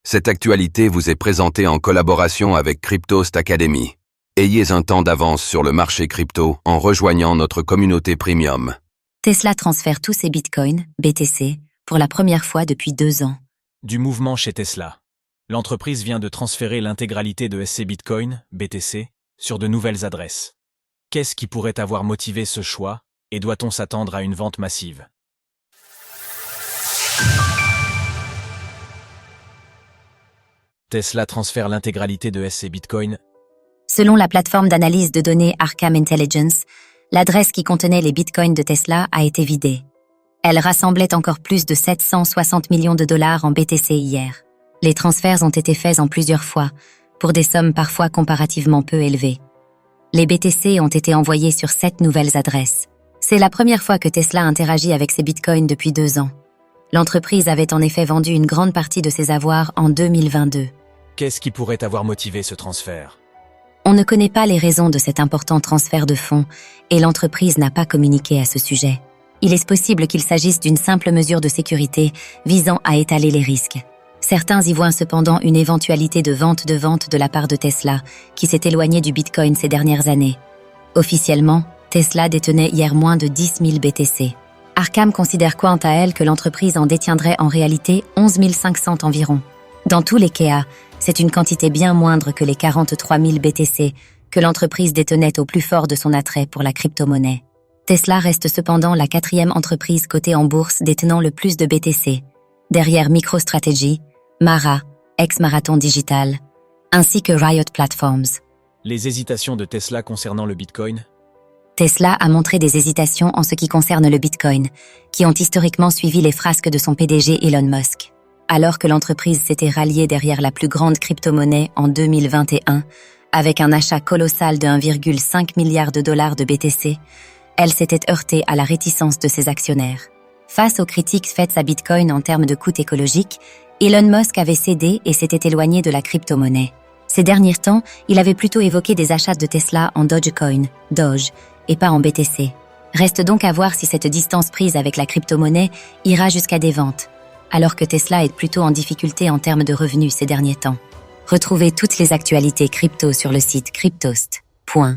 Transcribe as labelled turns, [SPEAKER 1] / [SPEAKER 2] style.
[SPEAKER 1] Cette actualité vous est présentée en collaboration avec Cryptost Academy. Ayez un temps d'avance sur le marché crypto en rejoignant notre communauté premium.
[SPEAKER 2] Tesla transfère tous ses bitcoins, BTC, pour la première fois depuis 2 ans.
[SPEAKER 3] Du mouvement chez Tesla. L'entreprise vient de transférer l'intégralité de ses bitcoins, BTC, sur de nouvelles adresses. Qu'est-ce qui pourrait avoir motivé ce choix, et doit-on s'attendre à une vente massive? Tesla transfère l'intégralité de ses bitcoins.
[SPEAKER 2] Selon la plateforme d'analyse de données Arkham Intelligence, l'adresse qui contenait les bitcoins de Tesla a été vidée. Elle rassemblait encore plus de 760 millions de dollars en BTC hier. Les transferts ont été faits en plusieurs fois, pour des sommes parfois comparativement peu élevées. Les BTC ont été envoyés sur 7 nouvelles adresses. C'est la première fois que Tesla interagit avec ses bitcoins depuis 2 ans. L'entreprise avait en effet vendu une grande partie de ses avoirs en 2022.
[SPEAKER 3] Qu'est-ce qui pourrait avoir motivé ce transfert?
[SPEAKER 2] On ne connaît pas les raisons de cet important transfert de fonds et l'entreprise n'a pas communiqué à ce sujet. Il est possible qu'il s'agisse d'une simple mesure de sécurité visant à étaler les risques. Certains y voient cependant une éventualité de vente de la part de Tesla, qui s'est éloignée du Bitcoin ces dernières années. Officiellement, Tesla détenait hier moins de 10 000 BTC. Arkham considère quant à elle que l'entreprise en détiendrait en réalité 11 500 environ. Dans tous les cas, c'est une quantité bien moindre que les 43 000 BTC que l'entreprise détenait au plus fort de son attrait pour la crypto-monnaie. Tesla reste cependant la 4e entreprise cotée en bourse détenant le plus de BTC, derrière MicroStrategy, Mara, ex-Marathon Digital, ainsi que Riot Platforms.
[SPEAKER 3] Les hésitations de Tesla concernant le Bitcoin?
[SPEAKER 2] Tesla a montré des hésitations en ce qui concerne le Bitcoin, qui ont historiquement suivi les frasques de son PDG Elon Musk. Alors que l'entreprise s'était ralliée derrière la plus grande crypto-monnaie en 2021, avec un achat colossal de 1,5 milliard de dollars de BTC, elle s'était heurtée à la réticence de ses actionnaires. Face aux critiques faites à Bitcoin en termes de coût écologique, Elon Musk avait cédé et s'était éloigné de la crypto-monnaie. Ces derniers temps, il avait plutôt évoqué des achats de Tesla en Dogecoin, Doge, et pas en BTC. Reste donc à voir si cette distance prise avec la crypto-monnaie ira jusqu'à des ventes, alors que Tesla est plutôt en difficulté en termes de revenus ces derniers temps. Retrouvez toutes les actualités crypto sur le site cryptost.fr.